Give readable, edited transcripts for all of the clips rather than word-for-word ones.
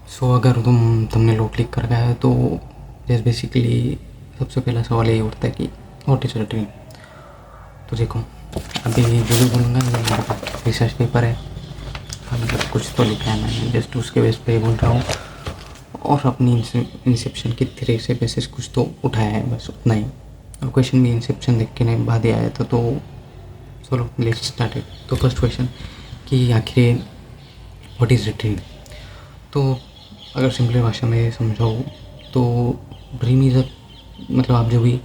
सो अगर तुमने लो क्लिक कर गया है तो जैसे बेसिकली सबसे पहला सवाल यही उठता है कि व्हाट इज़ अ ड्रीम। तो देखो, अभी जो भी बोलूँगा ये मेरे पास रिसर्च पेपर है। मतलब कुछ तो लिखा है मैंने, जस्ट उसके बेस पे बोल रहा हूँ और अपनी इंसेप्शन की थ्री से बेसिस कुछ तो उठाया है, बस उतना ही। और क्वेश्चन भी इंसेप्शन देख के नहीं बाद ही आया था। तो चलो लेट्स स्टार्ट। तो फर्स्ट क्वेश्चन कि आखिर व्हाट इज़ अ ड्रीम। तो अगर सिंपली भाषा में समझाऊँ तो ड्रीम इज़ अ, मतलब आप जो भी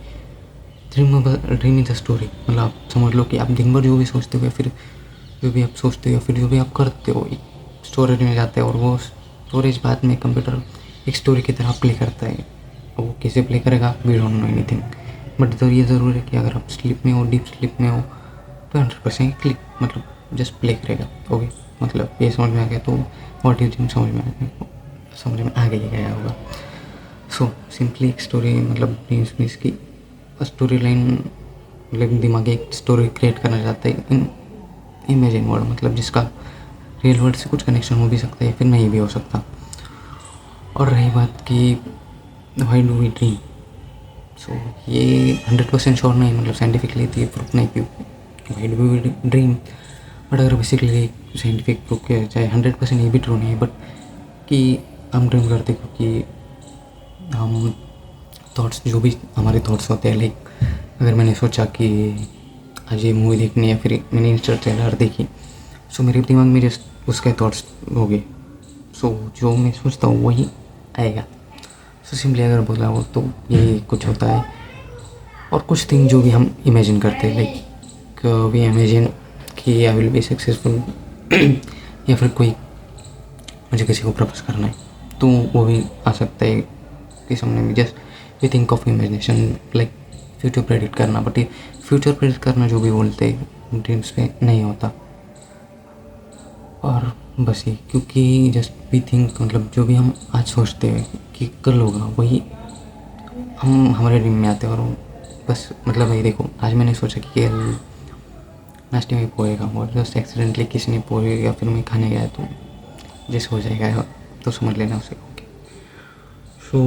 ड्रीम इज़ अ स्टोरी, मतलब आप समझ लो कि आप दिन भर जो भी सोचते हो या फिर जो भी आप सोचते हो या फिर जो भी आप करते हो एक स्टोरेज में जाता है और वो स्टोरेज बाद में कंप्यूटर एक स्टोरी की तरह प्ले करता है। वो कैसे प्ले करेगा we don't know anything, but तो ये ज़रूर है कि अगर आप स्लीप में हो, डीप स्लीप में हो, तो 100% क्लिक मतलब जस्ट प्ले करेगा। ओके, मतलब ये समझ में आ गया। तो व्हाट यू थिंक समझ में आ गया होगा। सो सिंपली एक स्टोरी मतलब मीन्स की स्टोरी लाइन, मतलब दिमाग एक स्टोरी क्रिएट करना चाहता है इन इमेजिन वर्ड, मतलब जिसका रियल वर्ल्ड से कुछ कनेक्शन हो भी सकता है या फिर नहीं भी हो सकता। और रही बात कि वाई डू वी ड्रीम, सो ये 100% श्योर नहीं, मतलब साइंटिफिकली तो ये प्रूफ नहीं कि why do we dream. But अगर बेसिकली साइंटिफिक प्रूफ किया जाए 100% ये भी ट्रू नहीं है, बट कि हम ड्रीम करते क्योंकि हम थॉट्स, जो भी हमारे थॉट्स होते हैं, लाइक अगर मैंने सोचा कि आज ये मूवी देखनी है, फिर मैंने इंटरस्टेलर देखी, सो मेरे दिमाग में जस्ट उसके थॉट्स हो गए। सो जो मैं सोचता हूँ वही आएगा। सो सिंपली अगर बोला हो तो यही कुछ होता है। और कुछ थिंग जो भी हम इमेजिन करते हैं, लाइक वी इमेजिन कि आई विल बी सक्सेसफुल या फिर कोई मुझे किसी को प्रपोज करना है, तो वो भी आ सकता है कि सामने में। Just we think of imagination like future predict करना, बट ये फ्यूचर प्रेडिक्ट करना जो भी बोलते हैं ड्रीम्स पे नहीं होता। और बस ये क्योंकि जस्ट वी थिंक, मतलब जो भी हम आज सोचते हैं कि कल होगा वही हम हमारे ड्रीम में आते हैं। और बस मतलब वही देखो, आज मैंने सोचा कि कल नाश्ते में पोहे खाऊंगा और जस्ट एक्सीडेंटली किसी ने पोहे या फिर मैं खाने गया तो जैसे हो जाएगा, तो समझ लेना उसे। ओके, सो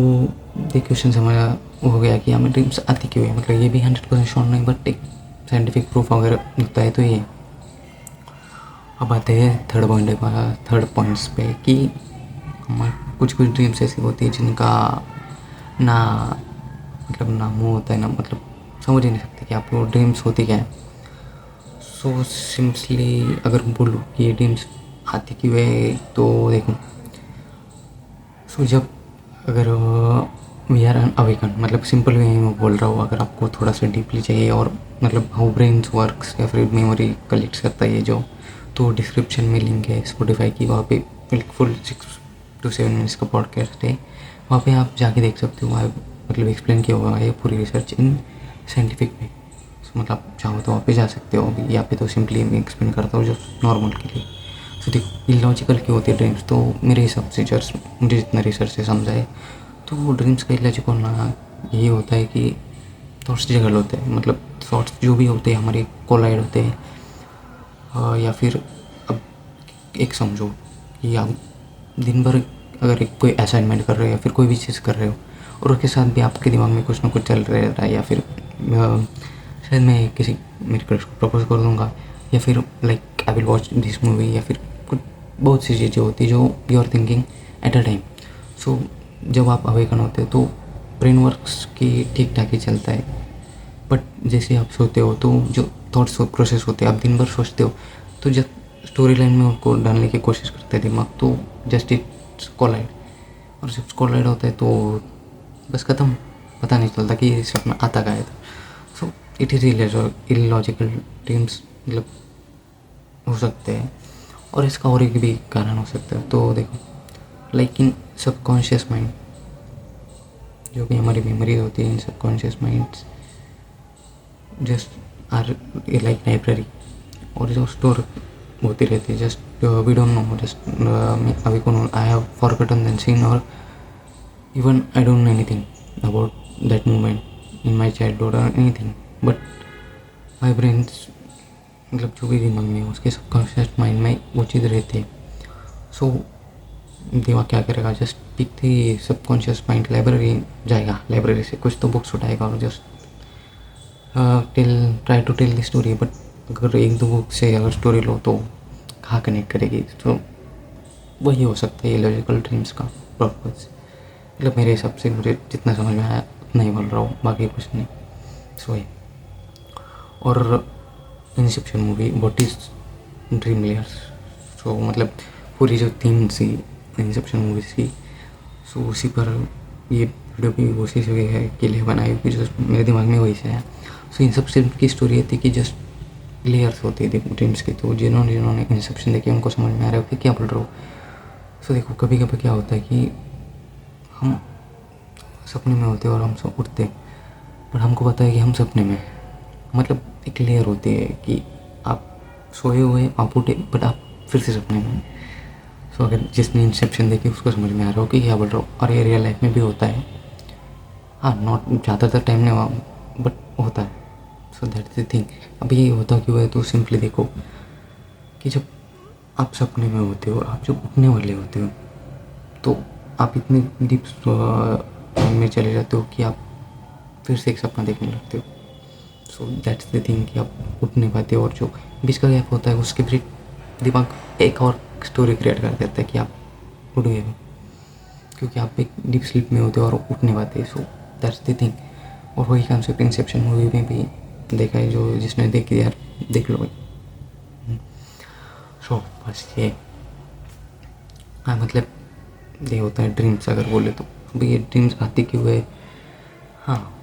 ये क्वेश्चन हमारा हो गया कि हमें ड्रीम्स आती क्यों है। मतलब ये भी 100% श्योर नहीं, बट एक साइंटिफिक प्रूफ अगर होता है तो ये। अब आते हैं थर्ड पॉइंट्स पे कि हमारे कुछ कुछ ड्रीम्स ऐसी होती है जिनका ना मतलब ना मुँह होता है ना, मतलब समझ ही नहीं सकते कि आपको ड्रीम्स होती क्या है। सो सिंपली अगर बोलूँ कि ये ड्रीम्स आती क्यों है तो देखो, सो जब अगर वी आर एन अवेकन, मतलब सिंपल वे में बोल रहा हूँ, अगर आपको थोड़ा सा डीपली चाहिए और मतलब हाउ ब्रेन्स वर्क्स या फिर मेमोरी कलेक्ट करता है ये जो, तो डिस्क्रिप्शन में लिंक है स्पॉटिफाई की, वहाँ पे फुल 6 to 7 मिनट्स का पॉडकास्ट है, वहाँ पे आप जाके देख सकते हो। वहाँ मतलब एक्सप्लेन किया हुआ है पूरी रिसर्च इन साइंटिफिक में। मतलब आप चाहो तो वहाँ पे जा सकते हो। अभी यहाँ पे तो सिंपली मैं एक्सप्लेन करता हूँ जो नॉर्मल के लिए। तो देखो इलॉजिकल क्यों होती है ड्रीम्स, तो मेरे हिसाब से जस्ट मुझे जितना रिसर्च से समझा है तो ड्रीम्स का इलॉजिकल ना यही होता है कि थॉट्स जगल होते हैं, मतलब थॉट्स जो भी होते हैं हमारे कोलाइड होते हैं। या फिर अब एक समझो कि आप दिन भर अगर एक कोई असाइनमेंट कर रहे हो या फिर कोई भी चीज़ कर रहे हो और उसके साथ भी आपके दिमाग में कुछ ना कुछ चल रहा है, या फिर शायद मैं किसी मेरे क्रश को प्रपोज कर दूँगा, या फिर like I will watch this movie, या फिर कुछ बहुत सी चीज़ें होती है जो you are thinking at a time. So जब आप अवेकन होते हो तो ब्रेन वर्क्स की ठीक ठाक ही चलता है, बट जैसे आप सोते हो तो जो थॉट्स प्रोसेस होते हैं, आप दिन भर सोचते हो, तो जब स्टोरी लाइन में उनको डालने की कोशिश करते हैं दिमाग, तो जस्ट इट्स कोलाइड। और जब कोलाइड होता है तो बस ख़त्म, पता नहीं चलता कि इस में आता क्या है। So it is illogical dreams मतलब हो सकते हैं। और इसका और एक भी कारण हो सकता है। तो देखो लाइक इन सबकॉन्शियस माइंड, जो भी हमारी मेमोरीज होती है in subconscious minds just are like library, और जो स्टोर होती रहती है। Just we don't know, just अभी कौन I have forgotten than scene, और even I don't know anything about that moment in my childhood और एनीथिंग, बट माई ब्रेन्स मतलब जो भी दिमाग में है उसके सबकॉन्शियस माइंड में वो चीज़ रहती है। सो दिमाग क्या करेगा, just pick the subconscious mind, library जाएगा, लाइब्रेरी से कुछ तो बुक्स उठाएगा और just try to tell the story. But अगर एक दो बुक से अगर स्टोरी लो तो कहाँ कनेक्ट करेगी? तो वही हो सकता है इलॉजिकल ड्रीम्स का पर्पस। मतलब मेरे हिसाब से मुझे जितना समझ में आया उतना ही बोल रहा हूँ, बाकी कुछ नहीं। सो ये और inception movie what is dream layers. So मतलब पूरी जो थीम थी इंसेप्शन मूवी की, सो उसी पर ये वीडियो भी उसी से है के लिए बनाई, कि जो मेरे दिमाग में वही से है। सो इंसेप्शन की स्टोरी ये थी कि जस्ट लेयर्स होती थी ड्रीम्स की। तो जिन्होंने इंसेप्शन देखी उनको समझ में आ रहा है कि क्या बोल रहा हूँ। सो देखो कभी कभी क्या होता है कि हम सपने में होते हैं और हम सब उठते हैं, पर हमको पता है कि हम सपने में हैं। मतलब एक लेयर होती है कि आप सोए हुए आप उठे बट आप फिर से सपने में। सो अगर जिसने इंसेप्शन देखी उसको समझ में आ रहा हो कि क्या बोल रहा हो। और ये रियल लाइफ में भी होता है, हाँ, नॉट ज़्यादातर टाइम नहीं हुआ बट होता है। So that's the thing. अब ये होता क्यों है, तो सिंपली देखो कि जब आप सपने में होते हो, आप जब उठने वाले होते हो, तो आप इतने डीप में चले जाते हो कि आप फिर से एक सपना देखने लगते हो। सो दैट्स द थिंग कि आप उठ नहीं पाते, और जो बीच का गैप होता है उसके फिर दिमाग एक और स्टोरी क्रिएट कर देता है कि आप उठ गए हो, क्योंकि आप एक डीप स्लीप में होते हो और उठ नहीं पाते। So that's the thing. और वही कंसेप्ट इंसेप्शन मूवी में भी देखा है, जो जिसने देखी यार देख लो भाई। सो बस ये, हाँ मतलब ये होता है ड्रीम्स अगर बोले तो। भाई ये ड्रीम्स आती क्यों है, हाँ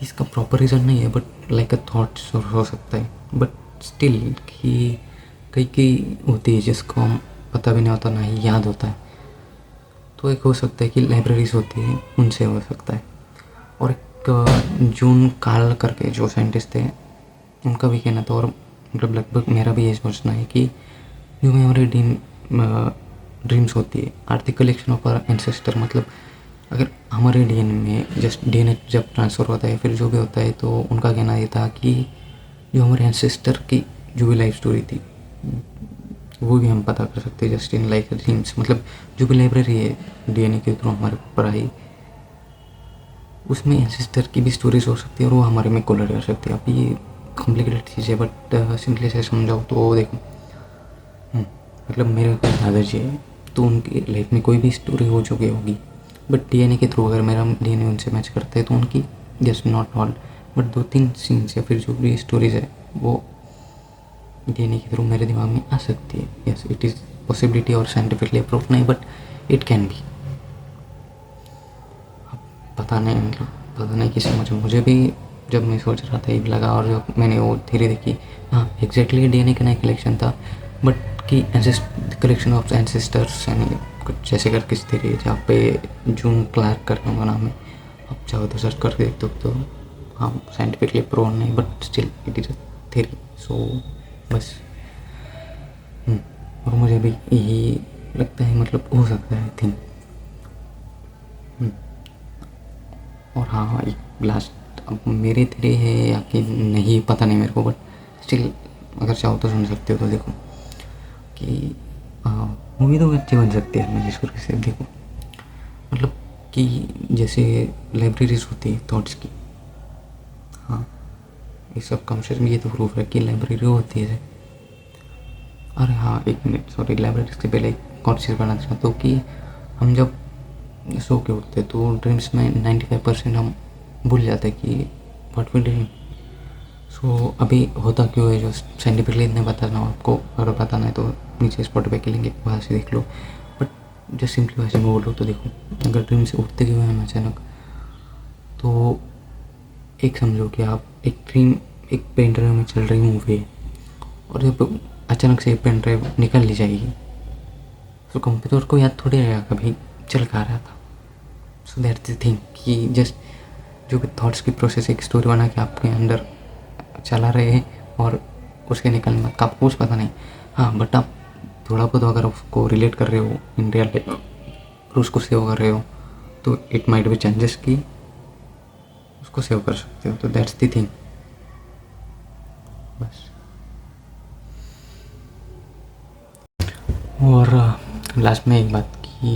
इसका प्रॉपर रीज़न नहीं है, बट लाइक अ थॉट्स हो सकता है। बट स्टिल कि कई कई होती है जिसको हम पता भी नहीं होता, ना ही याद होता है। तो एक हो सकता है कि लाइब्रेरीज होती है उनसे हो सकता है। और एक जून कार्ल करके जो साइंटिस्ट थे उनका भी कहना था, और मतलब लगभग मेरा भी ये सोचना है कि जो हमारे ड्रीम्स होती है are the collection of our ancestor. मतलब अगर हमारे डीएनए में जस्ट डीएनए जब ट्रांसफ़र होता है फिर जो भी होता है, तो उनका कहना ये था कि जो हमारे एंसेस्टर की जो भी लाइफ स्टोरी थी वो भी हम पता कर सकते हैं जस्ट इन लाइक ड्रीम्स। मतलब जो भी लाइब्रेरी है डीएनए के थ्रू हमारे ऊपर आई, उसमें एंसेस्टर की भी स्टोरीज हो सकती है और वो हमारे में कोलर कर सकती है। अब ये कॉम्प्लिकेटेड चीज़ है बट सिंपली से समझाओ तो देखो, मतलब मेरे दादाजी है तो उनकी लाइफ में कोई भी स्टोरी हो चुकी होगी, बट डीएनए के थ्रू अगर मेरा डीएनए उनसे मैच करता है तो उनकी जस्ट नॉट ऑल बट दो तीन सीन्स या फिर जो भी स्टोरीज है वो डीएनए के थ्रू मेरे दिमाग में आ सकती है। यस इट इज़ पॉसिबिलिटी और साइंटिफिकली प्रूफ नहीं, बट इट कैन बी। पता नहीं, मतलब पता नहीं किसी मुझे भी जब मैं सोच रहा था ये भी लगा, और जब मैंने वो थ्योरी देखी, हाँ एग्जैक्टली डीएनए का नहीं कलेक्शन था बट कि कलेक्शन ऑफ एंसेस्टर्स यानी कुछ जैसे कर किस थ्योरी है जहाँ पे जून क्लार्क करके उनका नाम है, आप चाहो तो सर्च करके देख दो। तो हाँ साइंटिफिकली प्रूव नहीं but still it is a theory. So बस और मुझे भी यही लगता है, मतलब हो सकता है थिंक। और हाँ एक लास्ट, अब मेरी थ्योरी है या कि नहीं पता नहीं मेरे को, बट स्टिल अगर चाहो तो सुन सकते हो। तो देखो कि मूवी तो अच्छी बन सकती है मैं इसको से देखो, मतलब कि जैसे लाइब्रेरीज होती है थॉट्स की, हाँ ये सब कॉन्शियस में ये तो प्रूफ है कि लाइब्रेरी होती है। अरे हाँ एक मिनट सॉरी, लाइब्रेरी से पहले एक और चीज़ बनाना चाहता हूँ कि हम जब सो के उठते तो ड्रीम्स में 95% हम भूल जाते कि व्हाट वी ड्रीम। सो अभी होता क्यों है जो साइंटिफिकली इतने बताना हो आपको, अगर बताना है तो नीचे स्पॉटिफाई के लिंक वहाँ से देख लो। बट जो सिंपली भाषा में बोलो तो देखो, अगर ड्रीम से उठते क्यों हैं हम अचानक, तो एक समझो कि आप एक ड्रीम एक पेन ड्राइव में चल रही मूवी है और जब अचानक से एक पेन ड्राइव निकल ली जाएगी तो कंप्यूटर को याद थोड़ी रहेगा कभी चल का रहा था। सो दैट्स द थिंग कि जस्ट जो भी थॉट्स की प्रोसेस एक स्टोरी बना के आपके अंदर चला रहे हैं और उसके निकलने में आपको कुछ पता नहीं, हाँ बट आप थोड़ा बहुत अगर उसको रिलेट कर रहे हो इन रियल लाइफ और उसको सेव कर रहे हो तो इट माइट बी चेंजेस की उसको सेव कर सकते हो। तो दैट्स द थिंग बस। और लास्ट में एक बात कि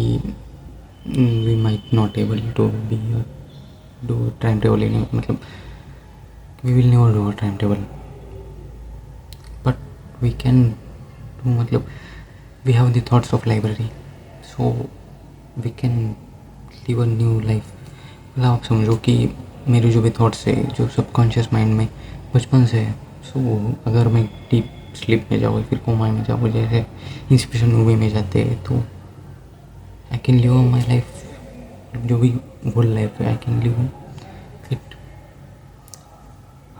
we might not able to be do time table in, मतलब we will never do a time table, but we can do, मतलब we have the thoughts of library, so we can live a new life. मतलब आप समझो कि मेरे जो भी thoughts है, जो सबकॉन्शियस माइंड में बचपन से है, सो अगर मैं डीप स्लीप में जाऊँ, फिर कोमा में जाऊँ, जैसे इंस्पिरेशन मूवी में जाते हैं, तो I can live my life, जो भी होल लाइफ है आई कैन लिव इट।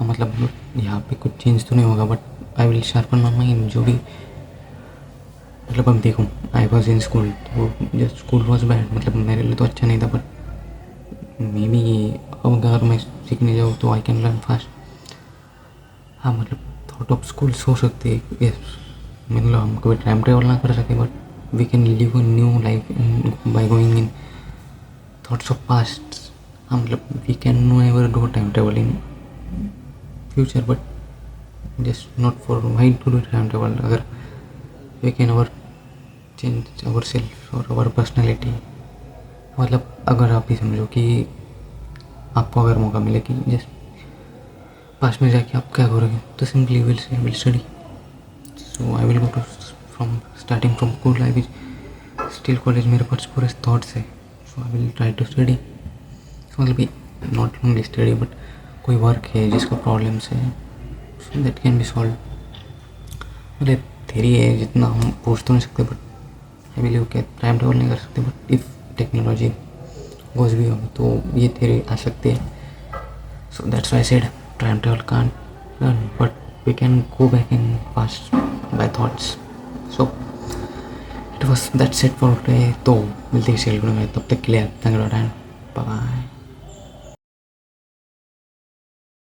मतलब यहाँ पे कुछ चेंज तो नहीं होगा, but I will sharpen my mind. जो भी, मतलब अब देखो, आई वॉज इन स्कूल, तो जस्ट स्कूल वॉज बैड, मतलब मेरे लिए तो अच्छा नहीं था, बट मे बी अब अगर मैं सीखने जाऊँ तो आई कैन लर्न फास्ट। हाँ, मतलब थॉट ऑफ स्कूल हो सकते हैं, यस, मतलब हम कभी टाइम ट्रेवल ना कर सके, but we can live a new life by going in thoughts of past. हाँ, मतलब we can no ever do time travel in future, but just not for why to do time travel, अगर we can our change our self और our personality. मतलब अगर आप ही समझो कि आपको अगर मौका मिले कि जस्ट पास में जाके आप क्या करोगे, तो simply will study. So I will go to from starting from school, I will still college, मेरे पास पूरे थॉट्स है, so I will try to study. So मतलब नॉट ओनली स्टडी, बट कोई वर्क है जिसका प्रॉब्लम्स है, so that can be solve. मतलब थेरी है, जितना हम पूछ तो नहीं सकते, बट आई बिलीव कि टाइम ट्रेवल नहीं कर सकते, बट इफ़ टेक्नोलॉजी गोज भी हो तो ये थेरी आ सकती है। So that's why I said time travel can't run, but we can go back in past by thoughts. So it was that's it for today. तो मिलते हैं, तब तक के लिए thank you and bye bye.